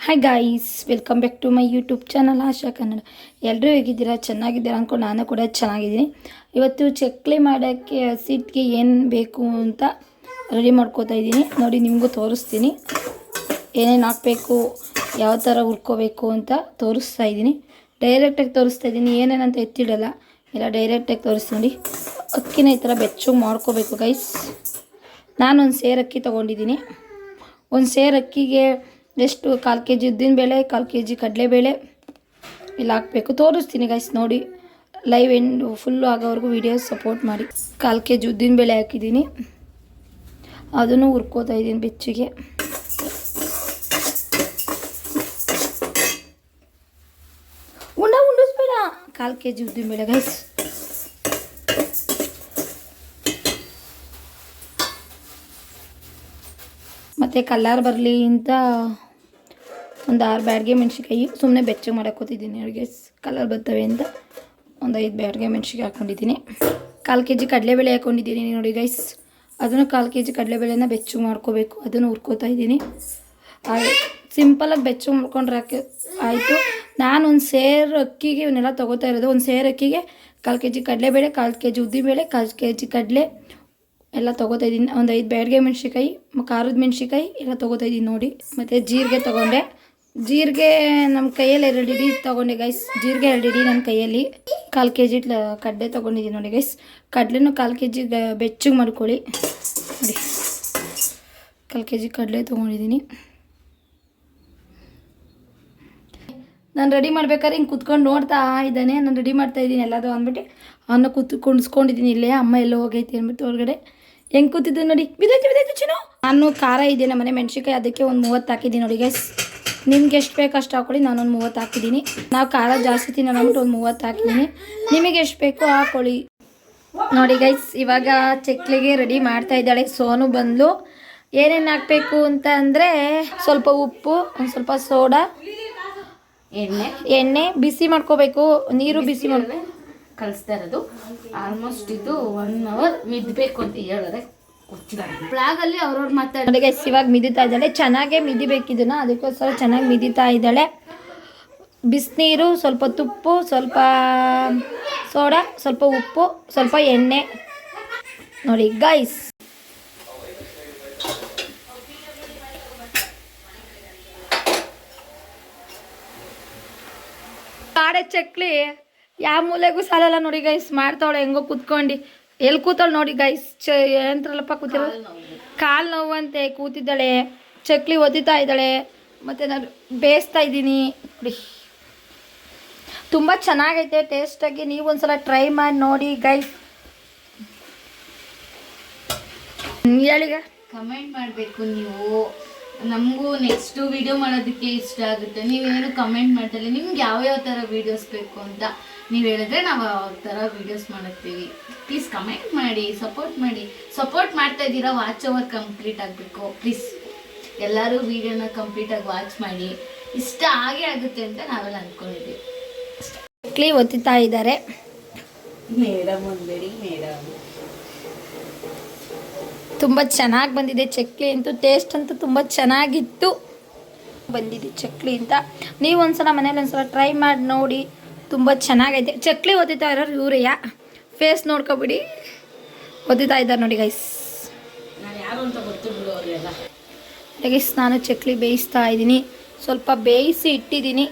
Hi guys, welcome back to my YouTube channel Asha Kannada. ಎಲ್ಲರೂ ಹೇಗಿದ್ದೀರಾ? ಚೆನ್ನಾಗಿದ್ದೀರಾ ಅಂದ್ಕೊಂಡು ನಾನು ಕೂಡ ಚೆನ್ನಾಗಿದ್ದೀನಿ. ಇವತ್ತು ಚಕ್ಲಿ ಮಾಡೋಕ್ಕೆ ಹಸಿಟ್ಟಿಗೆ ಏನು ಬೇಕು ಅಂತ ರೆಡಿ ಮಾಡ್ಕೋತಾ ಇದ್ದೀನಿ. ನೋಡಿ, ನಿಮಗೂ ತೋರಿಸ್ತೀನಿ ಏನೇನು ಹಾಕಬೇಕು, ಯಾವ ಥರ ಹುರ್ಕೋಬೇಕು ಅಂತ ತೋರಿಸ್ತಾ ಇದ್ದೀನಿ. ಡೈರೆಕ್ಟಾಗಿ ತೋರಿಸ್ತಾ ಇದ್ದೀನಿ, ಏನೇನಂತ ಎತ್ತಿಡಲ್ಲ, ಎಲ್ಲ ಡೈರೆಕ್ಟಾಗಿ ತೋರಿಸ್ತೀನಿ. ನೋಡಿ, ಅಕ್ಕಿನ ಈ ಥರ ಬೆಚ್ಚಗೆ ಮಾಡ್ಕೋಬೇಕು ಗೈಸ್. ನಾನೊಂದು ಸೇರು ಅಕ್ಕಿ ತೊಗೊಂಡಿದ್ದೀನಿ. ಒಂದು ಸೇರು ಅಕ್ಕಿಗೆ ಎಷ್ಟು 1/4 kg ಉದ್ದಿನಬೇಳೆ, 1/4 kg ಕಡಲೆಬೇಳೆ ಇಲ್ಲ ಹಾಕಬೇಕು. ತೋರಿಸ್ತೀನಿ ಗೈಸ್, ನೋಡಿ ಲೈವ್ ಎಂಡು ಫುಲ್ಲು ಆಗೋವರೆಗೂ ವಿಡಿಯೋ ಸಪೋರ್ಟ್ ಮಾಡಿ. 1/4 kg ಉದ್ದಿನಬೇಳೆ ಹಾಕಿದ್ದೀನಿ, ಅದನ್ನು ಹುರ್ಕೋತಾ ಇದ್ದೀನಿ ಬೆಚ್ಚಗೆ. ಉಂಡಿಸ್ಬೇಡ, 1/4 kg ಉದ್ದಿನಬೇಳೆ ಗೈಸ್. ಮತ್ತು ಕಲರ್ ಬರಲಿ ಅಂತ ಒಂದು 6 ಬ್ಯಾಡ್ಗೆ ಮೆಣಸಿನ್ಕಾಯಿ ಸುಮ್ಮನೆ ಬೆಚ್ಚಗೆ ಮಾಡೋಕ್ಕೋತಿದ್ದೀನಿ. ಅಡುಗೆ ಕಲರ್ ಬರ್ತವೆ ಅಂತ ಒಂದು 5 ಬ್ಯಾಡ್ಗೆ ಮೆಣಸಿನ್ಕಾಯಿ ಹಾಕ್ಕೊಂಡಿದ್ದೀನಿ. 1/4 kg ಕಡಲೆಬೇಳೆ ಹಾಕ್ಕೊಂಡಿದ್ದೀನಿ ನೋಡಿ ಗೈಸ್. ಅದನ್ನು 1/4 kg ಕಡಲೆಬೇಳೆನ ಬೆಚ್ಚಗೆ ಮಾಡ್ಕೋಬೇಕು, ಅದನ್ನು ಹುರ್ಕೋತಾ ಇದ್ದೀನಿ. ಸಿಂಪಲಾಗಿ ಬೆಚ್ಚಗೆ ಮಾಡ್ಕೊಂಡ್ರೆ ಆಯಿತು. ನಾನು ಒಂದು ಸೇರು ಅಕ್ಕಿಗೆ ಇವನ್ನೆಲ್ಲ ತೊಗೋತಾ ಇರೋದು. ಒಂದು ಸೇರು ಅಕ್ಕಿಗೆ 1/4 kg ಕಡಲೆಬೇಳೆ, 1/4 kg ಉದ್ದಿನಬೇಳೆ, 1/4 kg ಕಡಲೆ ಎಲ್ಲ ತೊಗೋತಾ ಇದ್ದೀನಿ. ಒಂದು 5 ಬ್ಯಾಡ್ಗೆ ಮೆಣಸಿನ್ಕಾಯಿ, ಖಾರದ ಮೆಣಸಿನ್ಕಾಯಿ ಎಲ್ಲ ತೊಗೋತಾ ಇದ್ದೀನಿ ನೋಡಿ. ಮತ್ತು ಜೀರಿಗೆ ತೊಗೊಂಡೆ. ಜೀರಿಗೆ ನಮ್ಮ ಕೈಯಲ್ಲಿ 2 ಹಿಡಿ ತೊಗೊಂಡೆ ಗೈಸ್. ಜೀರಿಗೆ 2 ಹಿಡಿ ನನ್ನ ಕೈಯಲ್ಲಿ. 1/4 kg ಕಡಲೆ ತೊಗೊಂಡಿದ್ದೀನಿ ನೋಡಿ ಗೈಸ್. ಕಡಲೆನೂ 1/4 kg ಬೆಚ್ಚಗೆ ಮಾಡ್ಕೊಳ್ಳಿ ನೋಡಿ. 1/4 kg ಕಡಲೆ ತೊಗೊಂಡಿದ್ದೀನಿ. ನಾನು ರೆಡಿ ಮಾಡ್ಬೇಕಾದ್ರೆ ಹಿಂಗೆ ಕುತ್ಕೊಂಡು ನೋಡ್ತಾ ಇದ್ದಾನೆ. ನಾನು ರೆಡಿ ಮಾಡ್ತಾಯಿದ್ದೀನಿ ಎಲ್ಲದು ಅಂದ್ಬಿಟ್ಟು ಅವನ್ನ ಕುಣಿಸ್ಕೊಂಡಿದ್ದೀನಿ. ಇಲ್ಲೇ ಅಮ್ಮ ಎಲ್ಲೋ ಹೋಗೈತಿ ಅಂದ್ಬಿಟ್ಟು ಹೊರಗಡೆ ಹೆಂಗೆ ಕೂತಿದ್ದೆ ನೋಡಿ. ಬಿದ್ದೈತೆ ಚಿನ್ನು. ನಾನು ಖಾರ ಇದೆ ನಮ್ಮ ಮನೆ ಮೆಣಸಿನ್ಕಾಯಿ, ಅದಕ್ಕೆ ಒಂದು 30 ಹಾಕಿದ್ದೀನಿ ನೋಡಿ ಗೈಸ್. ನಿಮ್ಗೆ ಎಷ್ಟು ಬೇಕು ಅಷ್ಟು ಹಾಕ್ಕೊಳ್ಳಿ. ನಾನೊಂದು 30 ಹಾಕಿದ್ದೀನಿ. ನಾವು ಖಾರ ಜಾಸ್ತಿ ತಿನ್ನೋಣ ಅಂದ್ಬಿಟ್ಟು ಒಂದು 30 ಹಾಕಿದ್ದೀನಿ. ನಿಮಗೆ ಎಷ್ಟು ಬೇಕೋ ಹಾಕ್ಕೊಳ್ಳಿ ನೋಡಿ ಗೈಸ್. ಇವಾಗ ಚಕ್ಲಿಗೆ ರೆಡಿ ಮಾಡ್ತಾ ಇದ್ದಾಳೆ ಸೋನು ಬಂದು. ಏನೇನು ಹಾಕಬೇಕು ಅಂತ ಅಂದರೆ ಸ್ವಲ್ಪ ಉಪ್ಪು, ಒಂದು ಸ್ವಲ್ಪ ಸೋಡಾ, ಎಣ್ಣೆ ಬಿಸಿ ಮಾಡ್ಕೋಬೇಕು. ನೀರು ಬಿಸಿ ಮಾಡ್ಕೊ ಕಲಿಸ್ತಾ ಇರೋದು. ಆಲ್ಮೋಸ್ಟ್ ಇದು 1 hour ಮಿದ್ಬೇಕು ಅಂತ ಹೇಳಿದ್ರೆ ಬ್ಲಾಗಲ್ಲಿ ಅವ್ರವ್ರು ಮಾತಾಡಿ ಗೈಸ್. ಇವಾಗ ಮಿದಿತಾ ಇದ್ದಾಳೆ, ಚೆನ್ನಾಗೇ ಮಿದಿಬೇಕಿದ್ದನ್ನ, ಅದಕ್ಕೋಸ್ಕರ ಚೆನ್ನಾಗಿ ಮಿದಿತಾ ಇದ್ದಾಳೆ. ಬಿಸಿನೀರು, ಸ್ವಲ್ಪ ತುಪ್ಪು, ಸ್ವಲ್ಪ ಸೋಡಾ, ಸ್ವಲ್ಪ ಉಪ್ಪು, ಸ್ವಲ್ಪ ಎಣ್ಣೆ ನೋಡಿ ಗೈಸ್. ಕಾಡೆ ಚಕ್ಲಿ ಯಾವ ಮೂಲೆಗೂ ಸಾಲಲ್ಲ ನೋಡಿ ಗೈಸ್. ಮಾಡ್ತಾವಳೆ ಹೆಂಗೋ ಕೂತ್ಕೊಂಡು. ಎಲ್ಲಿ ಕೂತಾಳೆ ನೋಡಿ ಗೈಸ್. ಎಂತ್ರಲ್ಲಪ್ಪ ಕೂತಿರೋ, ಕಾಲು ನೋವಂತೆ ಕೂತಿದ್ದಾಳೆ. ಚಕ್ಲಿ ಒದಿತಾ ಇದ್ದಾಳೆ. ಮತ್ತು ನಾನು ಬೇಯಿಸ್ತಾ ಇದ್ದೀನಿ ನೋಡಿ. ತುಂಬ ಚೆನ್ನಾಗೈತೆ ಟೇಸ್ಟಾಗಿ. ನೀವು ಒಂದ್ಸಲ ಟ್ರೈ ಮಾಡಿ ನೋಡಿ ಗೈಸ್. ಹೇಳಿಗ ಕಮೆಂಟ್ ಮಾಡಬೇಕು ನೀವು. ನಮಗೂ ನೆಕ್ಸ್ಟು ವಿಡಿಯೋ ಮಾಡೋದಕ್ಕೆ ಇಷ್ಟ ಆಗುತ್ತೆ. ನೀವೇನು ಕಮೆಂಟ್ ಮಾಡ್ತಾರೆ ನಿಮ್ಗೆ ಯಾವ್ಯಾವ ಥರ ವೀಡಿಯೋಸ್ ಬೇಕು ಅಂತ ನೀವು ಹೇಳಿದ್ರೆ ನಾವು ಆ ಥರ ವೀಡಿಯೋಸ್ ಮಾಡುತ್ತೀವಿ. ಪ್ಲೀಸ್ ಕಮೆಂಟ್ ಮಾಡಿ, ಸಪೋರ್ಟ್ ಮಾಡ್ತಾ ಇದ್ದೀರಾ. ವಾಚ್ ಓವರ್ ಕಂಪ್ಲೀಟ್ ಆಗಬೇಕು ಪ್ಲೀಸ್. ಎಲ್ಲರೂ ವೀಡಿಯೋನ ಕಂಪ್ಲೀಟಾಗಿ ವಾಚ್ ಮಾಡಿ. ಇಷ್ಟ ಆಗೇ ಆಗುತ್ತೆ ಅಂತ ನಾವೆಲ್ಲ ಅಂದ್ಕೊಂಡಿದ್ದೀವಿ. ಚಕ್ಲಿ ಒತ್ತಿತಾ ಇದ್ದಾರೆ ಮೇಡಮ್. ಒಂದ್ಬೇಡಿ ಮೇಡಮ್. ತುಂಬ ಚೆನ್ನಾಗಿ ಬಂದಿದೆ ಚಕ್ಲಿ ಅಂತೂ. ಟೇಸ್ಟ್ ಅಂತೂ ತುಂಬ ಚೆನ್ನಾಗಿತ್ತು ಬಂದಿದೆ ಚಕ್ಲಿ ಅಂತ. ನೀವು ಒಂದ್ಸಲ ಮನೇಲಿ ಒಂದ್ಸಲ ಟ್ರೈ ಮಾಡಿ ನೋಡಿ, ತುಂಬ ಚೆನ್ನಾಗೈತೆ. ಚಕ್ಲಿ ಒತ್ತಿತಾ ಇರೋರು ಇವರೆಯಾ, ಫೇಸ್ ನೋಡ್ಕೊಬಿಡಿ. ಒತ್ತಿತಾ ಇದ್ದಾರೆ ನೋಡಿ ಗೈಸ್. ನಾನು ಯಾರು ಅಂತ ಗೊತ್ತಿಲ್ಲ ಅವರೆಲ್ಲ ಗೈಸ್. ನಾನು ಚಕ್ಲಿ ಬೇಯಿಸ್ತಾ ಇದ್ದೀನಿ. ಸ್ವಲ್ಪ ಬೇಯಿಸಿ ಇಟ್ಟಿದ್ದೀನಿ.